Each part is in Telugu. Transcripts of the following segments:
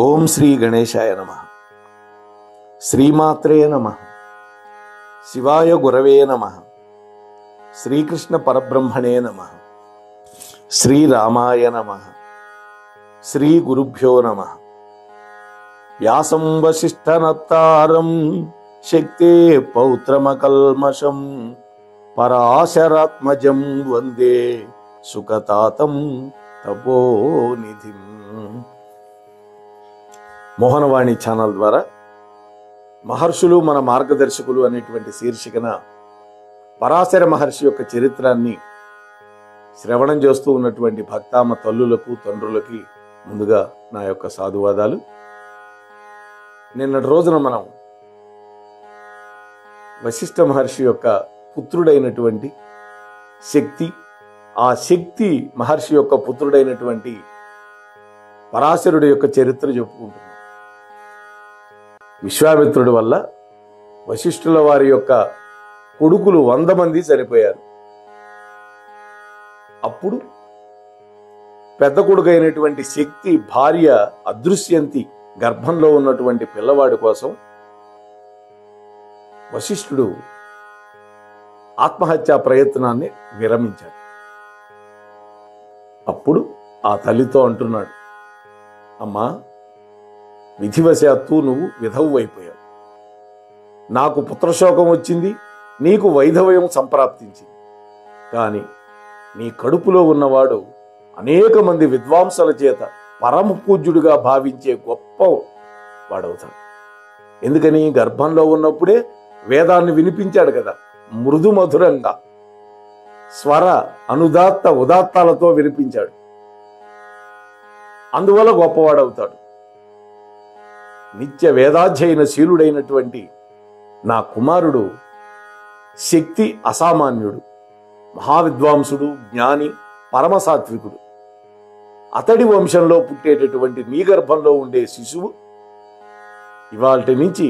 ఓం శ్రీ గణేశాయ నమః. శ్రీమాత్రే నమః. శివాయ గురవే నమః. శ్రీకృష్ణ పరబ్రహ్మణే నమః. శ్రీరామాయ నమః. శ్రీ గురుభ్యో నమః. వ్యాసం వసిష్ఠనప్తారం శక్తే పౌత్రమకల్మషం పరాశరాత్మజం వందే సుఖతాతం తపోనిధిం. మోహనవాణి ఛానల్ ద్వారా మహర్షులు మన మార్గదర్శకులు అనేటువంటి శీర్షికన పరాశర మహర్షి యొక్క చరిత్రాన్ని శ్రవణం చేస్తూ ఉన్నటువంటి భక్తామ తల్లులకు తండ్రులకి ముందుగా నా యొక్క సాధువాదాలు. నిన్నటి రోజున మనం వశిష్ఠ మహర్షి యొక్క పుత్రుడైనటువంటి శక్తి, ఆ శక్తి మహర్షి యొక్క పుత్రుడైనటువంటి పరాశరుడి యొక్క చరిత్ర చెప్పుకుంటున్నాం. విశ్వామిత్రుడి వల్ల వశిష్ఠుల వారి యొక్క కొడుకులు 100 మంది చనిపోయారు. అప్పుడు పెద్ద కొడుకు అయినటువంటి శక్తి భార్య అదృశ్యంతి గర్భంలో ఉన్నటువంటి పిల్లవాడి కోసం వశిష్ఠుడు ఆత్మహత్యా ప్రయత్నాన్ని విరమించాడు. అప్పుడు ఆ తల్లితో అంటున్నాడు, అమ్మా, విధివశాత్తు నువ్వు విధవు అయిపోయావు. నాకు పుత్రశోకం వచ్చింది, నీకు వైధవ్యం సంప్రాప్తించింది. కానీ నీ కడుపులో ఉన్నవాడు అనేక మంది విద్వాంసుల చేత పరమ పూజ్యుడిగా భావించే గొప్ప వాడవుతాడు. ఎందుకని? గర్భంలో ఉన్నప్పుడే వేదాన్ని వినిపించాడు కదా, మృదు మధురంగా స్వర అనుదాత్త ఉదాత్తాలతో వినిపించాడు. అందువల్ల గొప్పవాడవుతాడు. నిత్య వేదాధ్యయన శీలుడైనటువంటి నా కుమారుడు శక్తి అసామాన్యుడు, మహావిద్వాంసుడు, జ్ఞాని, పరమసాత్వికుడు. అతడి వంశంలో పుట్టేటటువంటి నీ గర్భంలో ఉండే శిశువు ఇవాల్టి నుంచి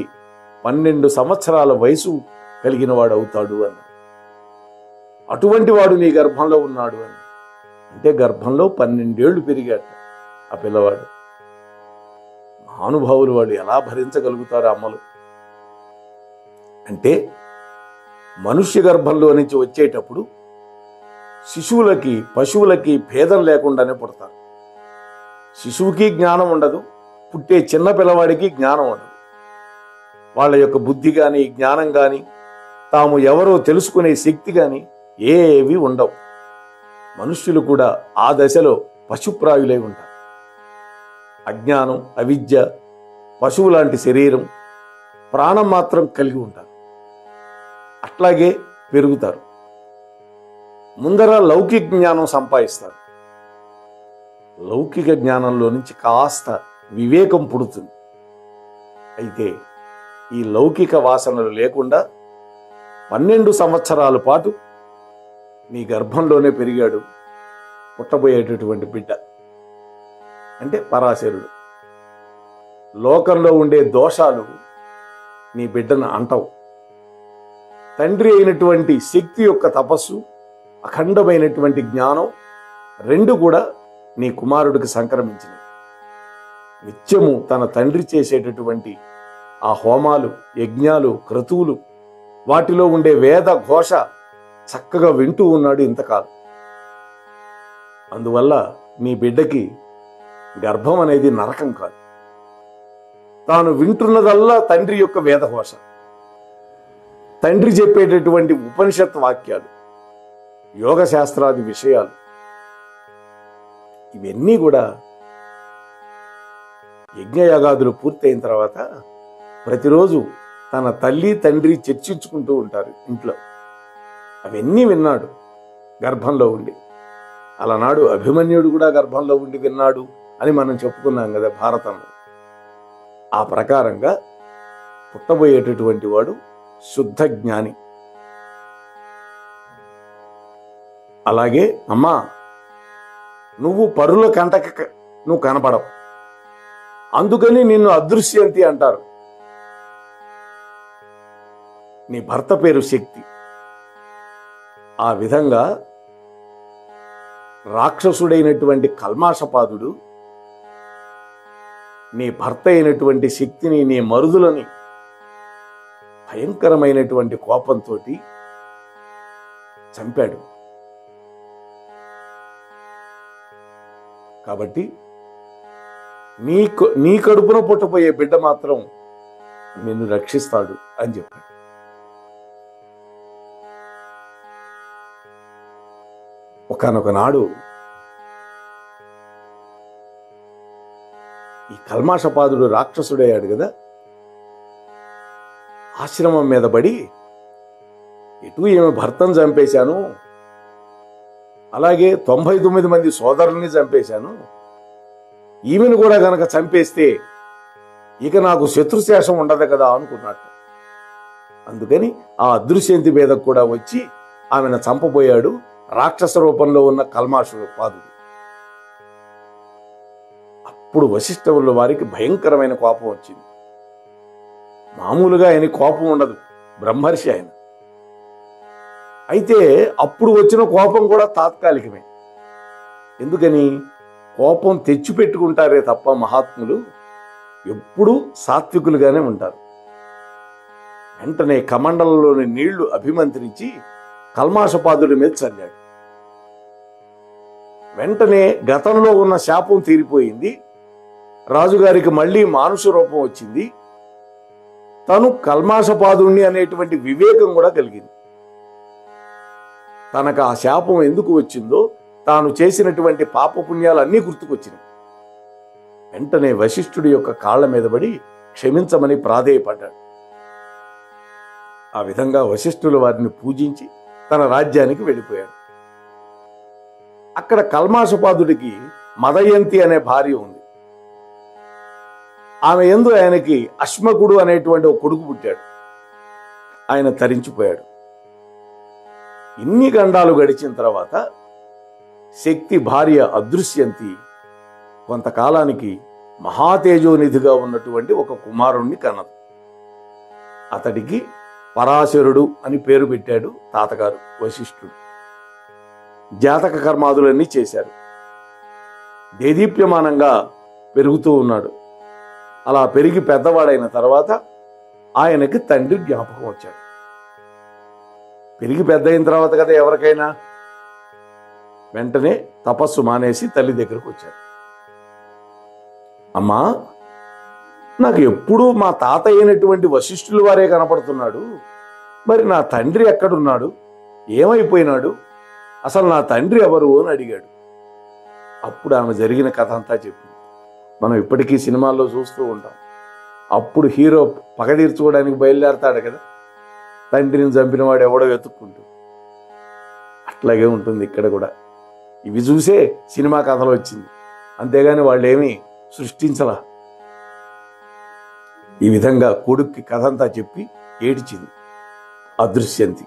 12 సంవత్సరాల వయసు కలిగిన వాడు అవుతాడు అన్న. అటువంటి వాడు నీ గర్భంలో ఉన్నాడు అని అంటే గర్భంలో 12 ఏళ్లు పెరిగాట ఆ పిల్లవాడు. మహానుభావులు వాళ్ళు ఎలా భరించగలుగుతారు అమ్మలు? అంటే మనుష్య గర్భంలో నుంచి వచ్చేటప్పుడు శిశువులకి పశువులకి భేదం లేకుండానే పుడతారు. శిశువుకి జ్ఞానం ఉండదు, పుట్టే చిన్న పిల్లవాడికి జ్ఞానం ఉండదు. వాళ్ళ యొక్క బుద్ధి కానీ జ్ఞానం కానీ తాము ఎవరో తెలుసుకునే శక్తి కానీ ఏవి ఉండవు. మనుష్యులు కూడా ఆ దశలో పశుప్రాయులై ఉంటారు. అజ్ఞానం, అవిద్య, పశువు లాంటి శరీరం, ప్రాణం మాత్రం కలిగి ఉంటారు. అట్లాగే పెరుగుతారు. ముందర లౌకిక జ్ఞానం సంపాదిస్తారు. లౌకిక జ్ఞానంలో నుంచి కాస్త వివేకం పుడుతుంది. అయితే ఈ లౌకిక వాసనలు లేకుండా 12 సంవత్సరాల పాటు నీ గర్భంలోనే పెరిగాడు పుట్టబోయేటటువంటి బిడ్డ, అంటే పరాశరుడు. లోకంలో ఉండే దోషాలు నీ బిడ్డను అంటవు. తండ్రి అయినటువంటి శక్తి యొక్క తపస్సు, అఖండమైనటువంటి జ్ఞానం రెండు కూడా నీ కుమారుడికి సంక్రమించినవి. నిత్యము తన తండ్రి చేసేటటువంటి ఆ హోమాలు, యజ్ఞాలు, క్రతువులు, వాటిలో ఉండే వేద ఘోష చక్కగా వింటూ ఉన్నాడు ఇంతకాలం. అందువల్ల నీ బిడ్డకి గర్భం అనేది నరకం కాదు. తాను వింటున్నదల్లా తండ్రి యొక్క వేదఘోష, తండ్రి చెప్పేటటువంటి ఉపనిషత్ వాక్యాలు, యోగ శాస్త్రాది విషయాలు, ఇవన్నీ కూడా యజ్ఞయాగాదులు పూర్తయిన తర్వాత ప్రతిరోజు తన తల్లి తండ్రి చర్చించుకుంటూ ఉంటారు ఇంట్లో. అవన్నీ విన్నాడు గర్భంలో ఉండి. అలనాడు అభిమన్యుడు కూడా గర్భంలో ఉండి విన్నాడు అని మనం చెప్పుకున్నాం కదా భారతంలో. ఆ ప్రకారంగా పుట్టబోయేటటువంటి వాడు శుద్ధ జ్ఞాని. అలాగే అమ్మా, నువ్వు పరుల కంటక నువ్వు కనపడవు, అందుకని నిన్ను అదృశ్యంతి అంటారు. నీ భర్త పేరు శక్తి. ఆ విధంగా రాక్షసుడైనటువంటి కల్మాషపాదుడు నీ భర్త అయినటువంటి శక్తిని, నీ మరుదులని భయంకరమైనటువంటి కోపంతో చంపాడు. కాబట్టి నీ కడుపున పుట్టబోయే బిడ్డ మాత్రం నిన్ను రక్షిస్తాడు అని చెప్పాడు. ఒకానొక నాడు ఈ కల్మాషపాదుడు రాక్షసుడయ్యాడు కదా, ఆశ్రమం మీద పడి ఎటు ఏమి భర్తను చంపేశాను, అలాగే 99 మంది సోదరుల్ని చంపేశాను, ఈమెను కూడా గనక చంపేస్తే ఇక నాకు శత్రుశేషం ఉండదు కదా అనుకున్నట్టు. అందుకని ఆ అదృశ్యంతి మీదకు కూడా వచ్చి ఆమెను చంపబోయాడు రాక్షస రూపంలో ఉన్న కల్మాషపాదుడు. అప్పుడు వశిష్ఠుల వారికి భయంకరమైన కోపం వచ్చింది. మామూలుగా ఆయన కోపం ఉండదు, బ్రహ్మర్షి ఆయన. అయితే అప్పుడు వచ్చిన కోపం కూడా తాత్కాలికమే. ఎందుకని? కోపం తెచ్చిపెట్టుకుంటారే తప్ప మహాత్ములు ఎప్పుడూ సాత్వికులుగానే ఉంటారు. వెంటనే కమండలంలోని నీళ్లు అభిమంత్రించి కల్మాషపాదుడి మీద చల్లాడు. వెంటనే గతంలో ఉన్న శాపం తీరిపోయింది. రాజుగారికి మళ్ళీ మానుష రూపం వచ్చింది. తను కల్మాషపాదుణ్ణి అనేటువంటి వివేకం కూడా కలిగింది. తనకు ఆ శాపం ఎందుకు వచ్చిందో, తాను చేసినటువంటి పాపపుణ్యాలన్నీ గుర్తుకొచ్చినాయి. వెంటనే వశిష్ఠుడి యొక్క కాళ్ల మీద పడి క్షమించమని ప్రాధేయపడ్డాడు. ఆ విధంగా వశిష్ఠుల వారిని పూజించి తన రాజ్యానికి వెళ్ళిపోయాడు. అక్కడ కల్మాషపాదుడికి మదయంతి అనే భార్య ఉంది. ఆమె యందు ఆయనకి అశ్మకుడు అనేటువంటి ఒక కొడుకు పుట్టాడు. ఆయన తరించిపోయాడు. ఇన్ని గండాలు గడిచిన తర్వాత శక్తి భార్య అదృశ్యంతి కొంతకాలానికి మహాతేజోనిధిగా ఉన్నటువంటి ఒక కుమారుణ్ణి కన్నది. అతడికి పరాశరుడు అని పేరు పెట్టాడు తాతగారు వశిష్ఠుడు. జాతక కర్మాదులన్నీ చేశారు. దేదీప్యమానంగా పెరుగుతూ ఉన్నాడు. అలా పెరిగి పెద్దవాడైన తర్వాత ఆయనకి తండ్రి జ్ఞాపకం వచ్చాడు. పెరిగి పెద్ద అయిన తర్వాత కదా ఎవరికైనా. వెంటనే తపస్సు మానేసి తల్లి దగ్గరకు వచ్చాడు. అమ్మా, నాకు ఎప్పుడూ మా తాత అయినటువంటి వశిష్ఠుల వారే కనపడుతున్నాడు. మరి నా తండ్రి ఎక్కడున్నాడు, ఏమైపోయినాడు, అసలు నా తండ్రి ఎవరు అని అడిగాడు. అప్పుడు ఆమె జరిగిన కథ అంతా చెప్పింది. మనం ఇప్పటికీ సినిమాల్లో చూస్తూ ఉంటాం. అప్పుడు హీరో పగ తీర్చుకోవడానికి బయలుదేరతాడు కదా, తండ్రిని చంపినవాడు ఎవడో వెతుక్కుంటూ. అట్లాగే ఉంటుంది ఇక్కడ కూడా. ఇవి చూసే సినిమా కథలు వచ్చింది, అంతేగాని వాళ్ళు ఏమీ సృష్టించలా. ఈ విధంగా కొడుక్కి కథ అంతా చెప్పి ఏడిచింది అదృశ్యంతి.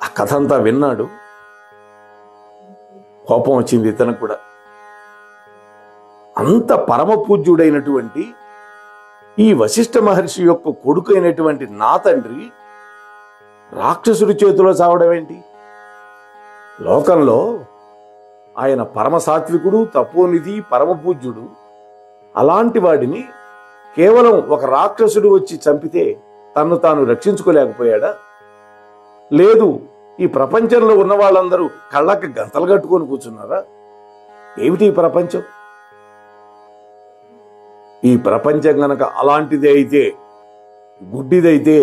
ఆ కథ అంతా విన్నాడు. కోపం వచ్చింది ఇతనికి కూడా. అంత పరమ పూజ్యుడైనటువంటి ఈ వశిష్ఠ మహర్షి యొక్క కొడుకు అయినటువంటి నా తండ్రి రాక్షసుడి చేతిలో చావడం ఏంటి? లోకంలో ఆయన పరమ సాత్వికుడు, తపోనిధి, పరమ పూజ్యుడు. అలాంటి వాడిని కేవలం ఒక రాక్షసుడు వచ్చి చంపితే తన్ను తాను రక్షించుకోలేకపోయాడా? లేదు, ఈ ప్రపంచంలో ఉన్న వాళ్ళందరూ కళ్ళకి గంతలు కట్టుకొని కూర్చున్నారా? ఏమిటి ఈ ప్రపంచం? ఈ ప్రపంచం గనక అలాంటిది అయితే, గుడ్డిదైతే,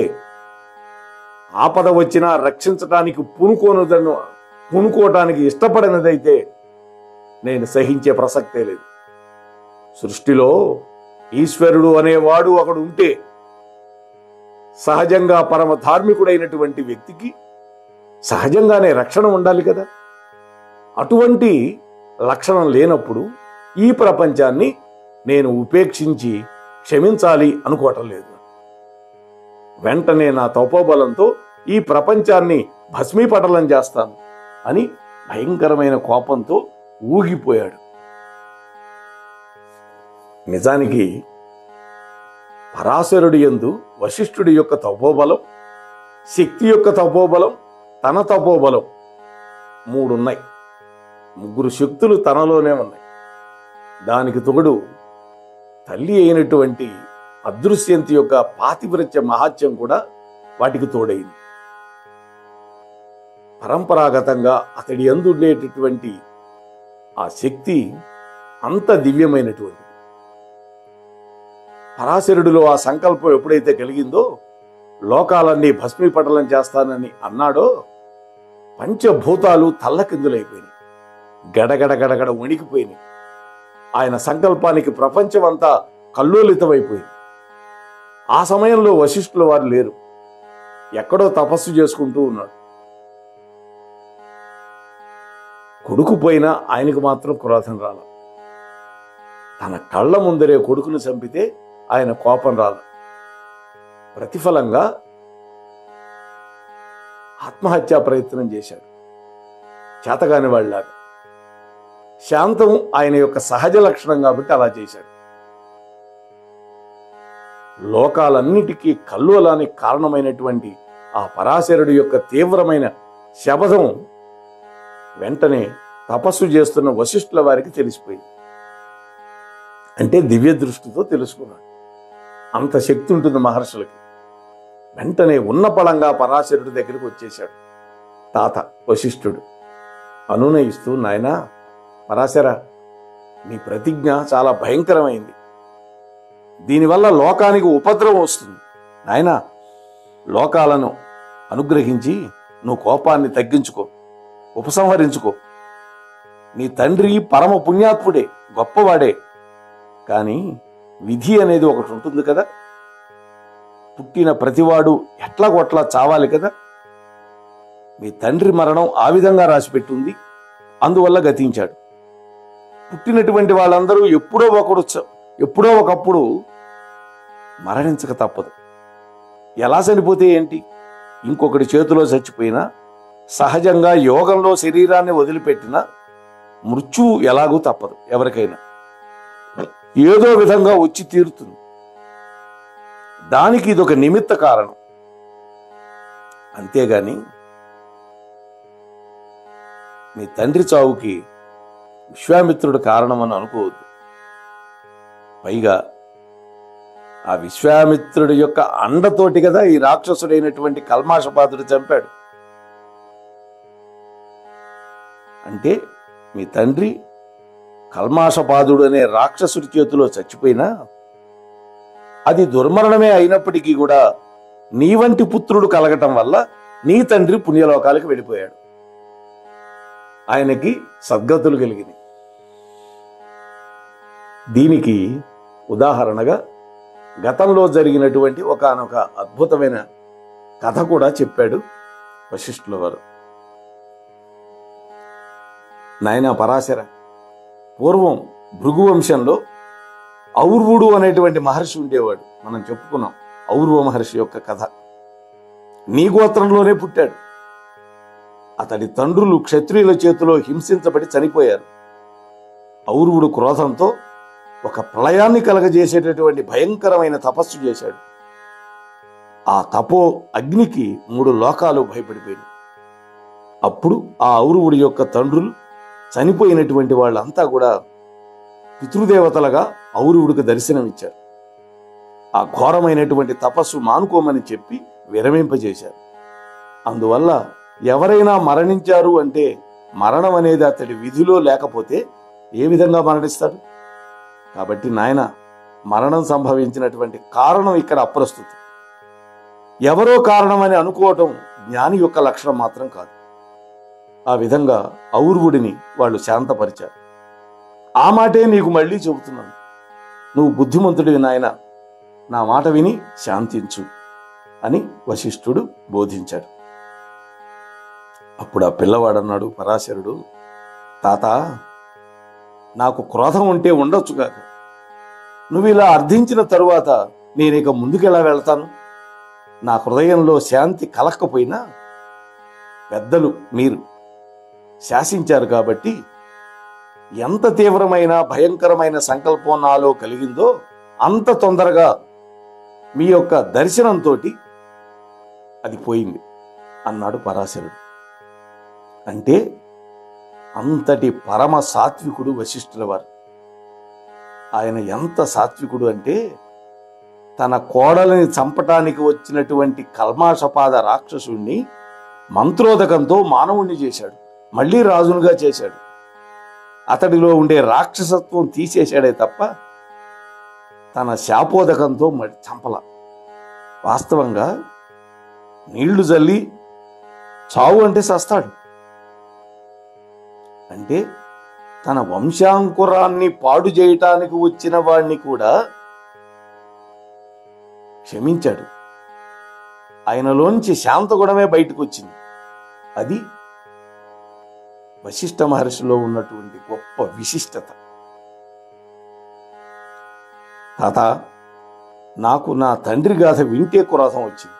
ఆపద వచ్చినా రక్షించటానికి పూనుకోవటానికి ఇష్టపడినదైతే నేను సహించే ప్రసక్తే లేదు. సృష్టిలో ఈశ్వరుడు అనేవాడు ఒకడు ఉంటే సహజంగా పరమ ధార్మికుడైనటువంటి వ్యక్తికి సహజంగానే రక్షణ ఉండాలి కదా. అటువంటి లక్షణం లేనప్పుడు ఈ ప్రపంచాన్ని నేను ఉపేక్షించి క్షమించాలి అనుకోవటం లేదు. వెంటనే నా తపోబలంతో ఈ ప్రపంచాన్ని భస్మీపటలం చేస్తాను అని భయంకరమైన కోపంతో ఊగిపోయాడు. నిజానికి పరాశరుడి యందు వశిష్ఠుడి యొక్క తపోబలం, శక్తి యొక్క తపోబలం, తన తపోబలం 3 ఉన్నాయి. 3 శక్తులు తనలోనే ఉన్నాయి. దానికి తోడు తల్లి అయినటువంటి అదృశ్యంతి యొక్క పాతివ్రత్య మహాత్యం కూడా వాటికి తోడైంది. పరంపరాగతంగా అతడి యందు ఉండేటటువంటి ఆ శక్తి అంత దివ్యమైనటువంటి. పరాశరుడిలో ఆ సంకల్పం ఎప్పుడైతే కలిగిందో, లోకాలన్నీ భస్మీపటలం చేస్తానని అన్నాడో, పంచభూతాలు తల్లకిందులైపోయినాయి, గడగడ గడగడ వణికిపోయినాయి. ఆయన సంకల్పానికి ప్రపంచం అంతా కల్లోలితమైపోయింది. ఆ సమయంలో వశిష్ఠుల వారు లేరు, ఎక్కడో తపస్సు చేసుకుంటూ ఉన్నాడు. కొడుకు పోయినా ఆయనకు మాత్రం క్రోధం రాల. తన కళ్ళ ముందరే కొడుకును చంపితే ఆయన కోపం రాల. ప్రతిఫలంగా ఆత్మహత్యా ప్రయత్నం చేశాడు, చేతగాని వాళ్ళలాగా. శాంతం ఆయన యొక్క సహజ లక్షణం కాబట్టి అలా చేశాడు. లోకాలన్నిటికీ కల్లోలానికి కారణమైనటువంటి ఆ పరాశరుడి యొక్క తీవ్రమైన శపథం వెంటనే తపస్సు చేస్తున్న వశిష్ఠుల వారికి తెలిసిపోయింది. అంటే దివ్య దృష్టితో తెలుసుకున్నాడు. అంత శక్తి ఉంటుంది మహర్షులకి. వెంటనే ఉన్న పళంగా పరాశరుడి దగ్గరికి వచ్చేశాడు తాత వశిష్ఠుడు. అనునయిస్తూ, నాయనా పరాశర, నీ ప్రతిజ్ఞ చాలా భయంకరమైంది. దీనివల్ల లోకానికి ఉపద్రవం వస్తుంది. నాయనా, లోకాలను అనుగ్రహించి నువ్వు కోపాన్ని తగ్గించుకో, ఉపసంహరించుకో. నీ తండ్రి పరమ పుణ్యాత్ముడే, గొప్పవాడే. కానీ విధి అనేది ఒకటి ఉంటుంది కదా. పుట్టిన ప్రతివాడు ఎట్లాగొట్లా చావాలి కదా. మీ తండ్రి మరణం ఆ విధంగా రాసిపెట్టుంది, అందువల్ల గతించాడు. పుట్టినటువంటి వాళ్ళందరూ ఎప్పుడో ఒకప్పుడు మరణించక తప్పదు. ఎలా చనిపోతే ఏంటి? ఇంకొకటి చేతిలో చచ్చిపోయినా, సహజంగా యోగంలో శరీరాన్ని వదిలిపెట్టినా మృత్యువు ఎలాగూ తప్పదు. ఎవరికైనా ఏదో విధంగా వచ్చి తీరుతుంది. దానికి ఇదొక నిమిత్త కారణం. అంతేగాని మీ తండ్రి చావుకి విశ్వామిత్రుడు కారణమని అనుకోవద్దు. పైగా ఆ విశ్వామిత్రుడి యొక్క అండతోటి కదా ఈ రాక్షసుడైనటువంటి కల్మాషపాదుడు చంపాడు. అంటే మీ తండ్రి కల్మాషపాదుడు అనే రాక్షసుడి చేతిలో చచ్చిపోయినా అది దుర్మరణమే అయినప్పటికీ కూడా నీ వంటి పుత్రుడు కలగటం వల్ల నీ తండ్రి పుణ్యలోకాలకు వెళ్ళిపోయాడు. ఆయనకి సద్గతులు కలిగినాయి. దీనికి ఉదాహరణగా గతంలో జరిగినటువంటి ఒకానొక అద్భుతమైన కథ కూడా చెప్పాడు వశిష్ఠుల వారు. నాయనా పరాశర, పూర్వం భృగువంశంలో ఔర్వుడు అనేటువంటి మహర్షి ఉండేవాడు. మనం చెప్పుకున్నాం ఔర్వ మహర్షి యొక్క కథ. నీ గోత్రంలోనే పుట్టాడు. అతడి తండ్రులు క్షత్రియుల చేతిలో హింసించబడి చనిపోయారు. ఔర్వుడు క్రోధంతో ఒక ప్రళయాన్ని కలగజేసేటటువంటి భయంకరమైన తపస్సు చేశాడు. ఆ తపో అగ్నికి 3 లోకాలు భయపడిపోయింది. అప్పుడు ఆ ఔర్వుడి యొక్క తండ్రులు చనిపోయినటువంటి వాళ్ళంతా కూడా పితృదేవతలుగా ఔర్వుడికి దర్శనమిచ్చారు. ఆ ఘోరమైనటువంటి తపస్సు మానుకోమని చెప్పి విరమింపజేశారు. అందువల్ల ఎవరైనా మరణించారు అంటే మరణం అనేది అతడి విధిలో లేకపోతే ఏ విధంగా మరణిస్తాడు? కాబట్టి నాయన, మరణం సంభవించినటువంటి కారణం ఇక్కడ అప్రస్తుతం. ఎవరో కారణమని అనుకోవటం జ్ఞాని యొక్క లక్షణం మాత్రం కాదు. ఆ విధంగా ఔర్వుడిని వాళ్ళు శాంతపరిచారు. ఆ మాటే నీకు మళ్ళీ చెబుతున్నాను. నువ్వు బుద్ధిమంతుడివి నాయన, నా మాట విని శాంతించు అని వశిష్ఠుడు బోధించాడు. అప్పుడు ఆ పిల్లవాడన్నాడు, పరాశరుడు, తాత, నాకు క్రోధం ఉంటే ఉండొచ్చుగాక. నువ్వు ఇలా అర్థించిన తరువాత నేనిక ముందుకెలా వెళ్తాను? నా హృదయంలో శాంతి కలక్కపోయినా పెద్దలు మీరు శాసించారు కాబట్టి ఎంత తీవ్రమైన భయంకరమైన సంకల్పం నాలో కలిగిందో అంత తొందరగా మీ యొక్క దర్శనంతో అది పోయింది అన్నాడు పరాశరుడు. అంటే అంతటి పరమ సాత్వికుడు వశిష్ఠుల వారు. ఆయన ఎంత సాత్వికుడు అంటే తన కోడలిని చంపటానికి వచ్చినటువంటి కల్మాషపాద రాక్షసుణ్ణి మంత్రోదకంతో మానవుణ్ణి చేశాడు, మళ్ళీ రాజునుగా చేశాడు. అతడిలో ఉండే రాక్షసత్వం తీసేశాడే తప్ప తన శాపోదకంతో చంపల. వాస్తవంగా నీళ్లు జల్లి చావు అంటే సస్తాడు. అంటే తన వంశాంకురాన్ని పాడు చేయటానికి వచ్చిన వాడిని కూడా క్షమించాడు. ఆయనలోంచి శాంతగుణమే బయటకు వచ్చింది. అది వశిష్ఠ మహర్షిలో ఉన్నటువంటి గొప్ప విశిష్టత. తాత, నాకు నా తండ్రి గాథ వింటే క్రోధం వచ్చింది,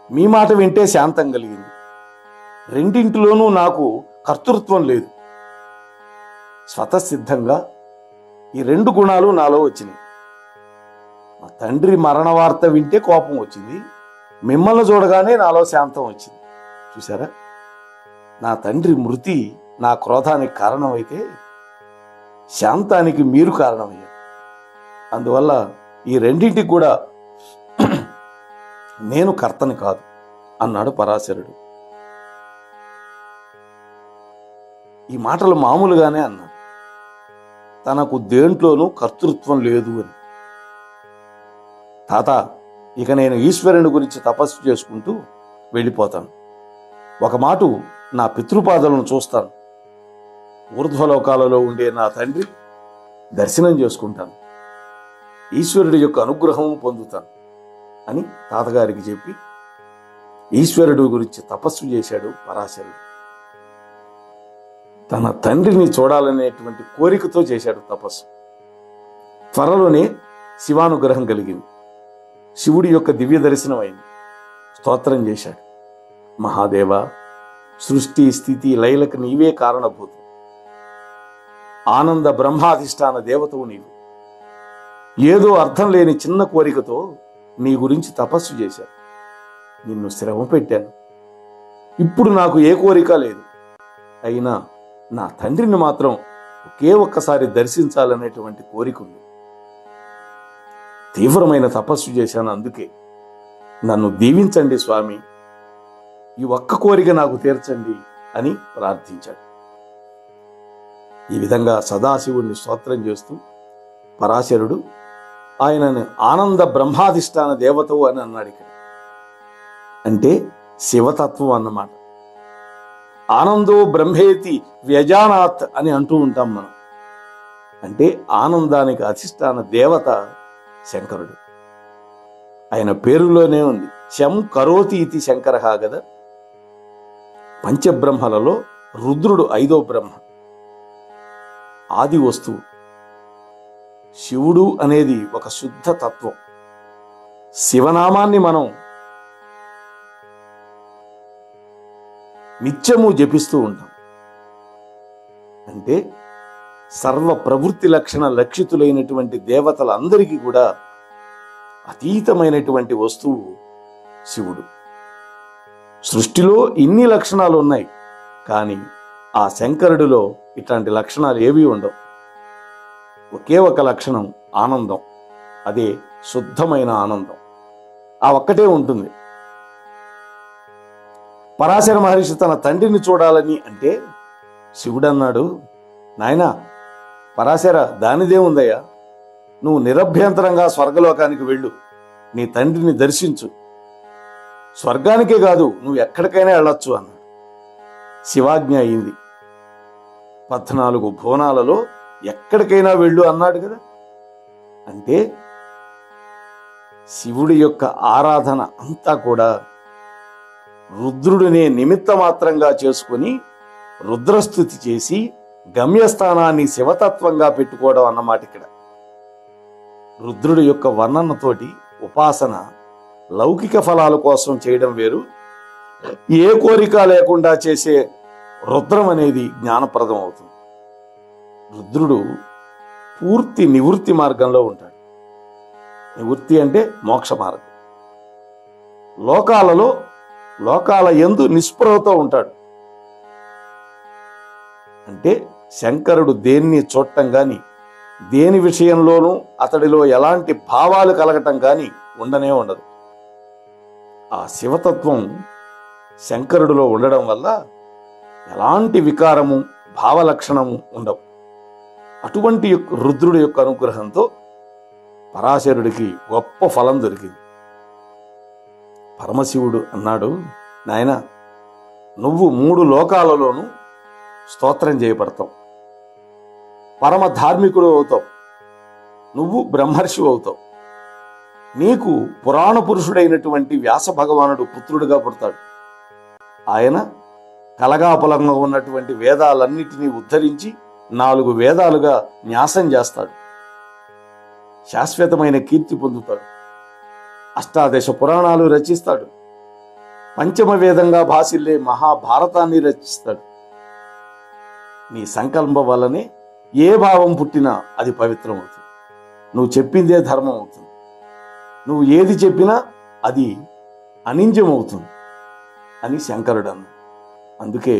మీ మాట వింటే శాంతం కలిగింది. రెండింటిలోనూ నాకు కర్తృత్వం లేదు. స్వతసిద్ధంగా ఈ రెండు గుణాలు నాలో వచ్చినాయి. మా తండ్రి మరణ వార్త వింటే కోపం వచ్చింది, మిమ్మల్ని చూడగానే నాలో శాంతం వచ్చింది. చూసారా, నా తండ్రి మృతి నా క్రోధానికి కారణమైతే శాంతానికి మీరు కారణమయ్యారు. అందువల్ల ఈ రెండింటికి కూడా నేను కర్తని కాదు అన్నాడు పరాశరుడు. ఈ మాటలు మామూలుగానే అన్నాడు, తనకు దేంట్లోనూ కర్తృత్వం లేదు అని. తాత, ఇక నేను ఈశ్వరుని గురించి తపస్సు చేసుకుంటూ వెళ్ళిపోతాను. ఒక మాటు నా పితృపాదాలను చూస్తాను, ఊర్ధ్వలోకాలలో ఉండే నా తండ్రి దర్శనం చేసుకుంటాను, ఈశ్వరుడి యొక్క అనుగ్రహం పొందుతాను అని తాతగారికి చెప్పి ఈశ్వరుడు గురించి తపస్సు చేశాడు పరాశరుడు. తన తండ్రిని చూడాలనేటువంటి కోరికతో చేశాడు తపస్సు. త్వరలోనే శివానుగ్రహం కలిగింది. శివుడి యొక్క దివ్య దర్శనం అయింది. స్తోత్రం చేశాడు, మహాదేవ, సృష్టి స్థితి లయలకు నీవే కారణభూతం, ఆనంద బ్రహ్మాధిష్టాన దేవతవు నీవు. ఏదో అర్థం లేని చిన్న కోరికతో నీ గురించి తపస్సు చేశాను, నిన్ను శ్రమ పెట్టాను. ఇప్పుడు నాకు ఏ కోరిక లేదు. అయినా నా తండ్రిని మాత్రం ఒకే ఒక్కసారి దర్శించాలనేటువంటి కోరిక ఉంది. తీవ్రమైన తపస్సు చేశాను, అందుకే నన్ను దీవించండి స్వామి, ఈ ఒక్క కోరిక నాకు తీర్చండి అని ప్రార్థించాడు. ఈ విధంగా సదాశివుణ్ణి స్తోత్రం చేస్తూ పరాశరుడు ఆయనను ఆనంద బ్రహ్మాధిష్టాన దేవతవు అని అన్నాడు. ఇక్కడ అంటే శివతత్వం అన్నమాట. ఆనందో బ్రహ్మేతి వ్యజానాత్ అని అంటూ ఉంటాం మనం. అంటే ఆనందానికి అధిష్టాన దేవత శంకరుడు. ఆయన పేరులోనే ఉంది, శం కరోతి ఇది శంకర కదా. పంచబ్రహ్మలలో రుద్రుడు 5వ బ్రహ్మ, ఆది వస్తువు. శివుడు అనేది ఒక శుద్ధ తత్వం. శివనామాన్ని మనం నిత్యము జపిస్తూ ఉంటాం. అంటే సర్వ ప్రవృత్తి లక్షణ లక్షితులైనటువంటి దేవతలందరికీ కూడా అతీతమైనటువంటి వస్తువు శివుడు. సృష్టిలో ఇన్ని లక్షణాలు ఉన్నాయి, కానీ ఆ శంకరుడిలో ఇట్లాంటి లక్షణాలు ఏవీ ఉండవు. ఒకే ఒక లక్షణం ఆనందం, అదే శుద్ధమైన ఆనందం. ఆ ఒక్కటే ఉంటుంది. పరాశర మహర్షి తన తండ్రిని చూడాలని అంటే శివుడు అన్నాడు, నాయనా పరాశర, దానిదే ఉందయ్యా, నువ్వు నిరభ్యంతరంగా స్వర్గలోకానికి వెళ్ళు, నీ తండ్రిని దర్శించు, స్వర్గానికే కాదు నువ్వు ఎక్కడికైనా వెళ్ళొచ్చు అన్నాడు. శివాజ్ఞ అయింది. 14 భువనాలలో ఎక్కడికైనా వెళ్ళు అన్నాడు కదా. అంటే శివుడి యొక్క ఆరాధన అంతా కూడా రుద్రుడినే నిమిత్త మాత్రంగా చేసుకుని రుద్రస్తుతి చేసి గమ్యస్థానాన్ని శివతత్వంగా పెట్టుకోవడం అన్నమాట. ఇక్కడ రుద్రుడి యొక్క వర్ణనతోటి ఉపాసన లౌకిక ఫలాల కోసం చేయడం వేరు, ఏ కోరిక లేకుండా చేసే రుద్రం అనేది జ్ఞానప్రదం అవుతుంది. రుద్రుడు పూర్తి నివృత్తి మార్గంలో ఉంటాడు. నివృత్తి అంటే మోక్ష మార్గం. లోకాల యందు నిస్పృహతో ఉంటాడు. అంటే శంకరుడు దేన్ని చూడటం గాని దేని విషయంలోనూ అతడిలో ఎలాంటి భావాలు కలగటం కానీ ఉండనే ఉండదు. ఆ శివతత్వం శంకరుడిలో ఉండడం వల్ల ఎలాంటి వికారము భావలక్షణము ఉండవు. అటువంటి రుద్రుడి యొక్క అనుగ్రహంతో పరాశరుడికి గొప్ప ఫలం దొరికింది. పరమశివుడు అన్నాడు, నాయన, నువ్వు 3 లోకాలలోనూ స్తోత్రం చేయబడతావు, పరమ ధార్మికుడు అవుతావు, నువ్వు బ్రహ్మర్షి అవుతావు. నీకు పురాణ పురుషుడైనటువంటి వ్యాస భగవానుడు పుత్రుడిగా పుడతాడు. ఆయన కలగాపులంగా ఉన్నటువంటి వేదాలన్నిటినీ ఉద్ధరించి 4 వేదాలుగా న్యాసం చేస్తాడు. శాశ్వతమైన కీర్తి పొందుతాడు. అష్టాదశ పురాణాలు రచిస్తాడు. పంచమ వేదంగా భాసిల్లే మహాభారతాన్ని రచిస్తాడు. నీ సంకల్పం వల్లనే ఏ భావం పుట్టినా అది పవిత్రం అవుతుంది. నువ్వు చెప్పిందే ధర్మం అవుతుంది. నువ్వు ఏది చెప్పినా అది అనింజం అవుతుంది అని శంకరుడు అన్నాడు. అందుకే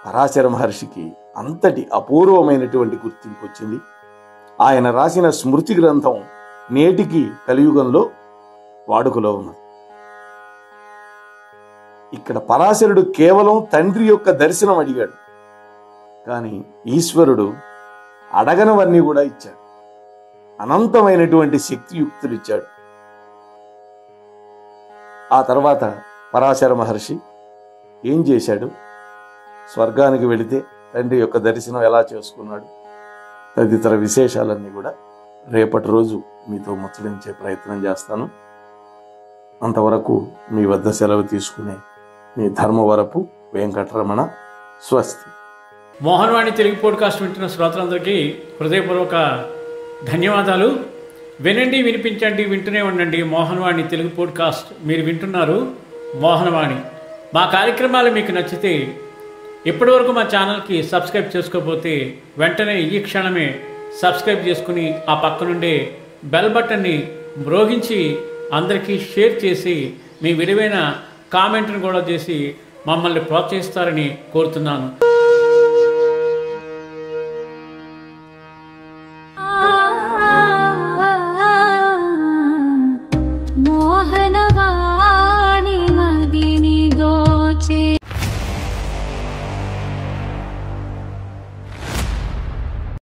పరాశర మహర్షికి అంతటి అపూర్వమైనటువంటి గుర్తింపు వచ్చింది. ఆయన రాసిన స్మృతి గ్రంథం నేటికి కలియుగంలో వాడుకలో ఉన్నది. ఇక్కడ పరాశరుడు కేవలం తండ్రి యొక్క దర్శనం అడిగాడు, కానీ ఈశ్వరుడు అడగనవన్నీ కూడా ఇచ్చాడు. అనంతమైనటువంటి శక్తియుక్తులు ఇచ్చాడు. ఆ తర్వాత పరాశర మహర్షి ఏం చేశాడు, స్వర్గానికి వెళితే తండ్రి యొక్క దర్శనం ఎలా చేసుకున్నాడు, తదితర విశేషాలన్నీ కూడా రేపటి రోజు మీతో ముచ్చటించే ప్రయత్నం చేస్తాను. అంతవరకు మీ వద్ద సెలవు తీసుకునే మీ ధర్మవరపు వెంకటరమణ. స్వస్తి. మోహన్వాణి తెలుగు పోడ్కాస్ట్ వింటున్న శ్రోతలందరికీ హృదయపూర్వక ధన్యవాదాలు. వినండి, వినిపించండి, వింటూనే ఉండండి మోహన్వాణి తెలుగు పోడ్కాస్ట్. మీరు వింటున్నారు మోహన్వాణి. మా కార్యక్రమాలు మీకు నచ్చితే ఇప్పటివరకు మా ఛానల్కి సబ్స్క్రైబ్ చేసుకోకపోతే వెంటనే ఈ క్షణమే సబ్స్క్రైబ్ చేసుకుని ఆ పక్కనుండే బెల్ బటన్ని మ్రోగించి అందరికీ షేర్ చేసి మీ విలువైన కామెంట్ను కూడా చేసి మమ్మల్ని ప్రోత్సహిస్తారని కోరుతున్నాను.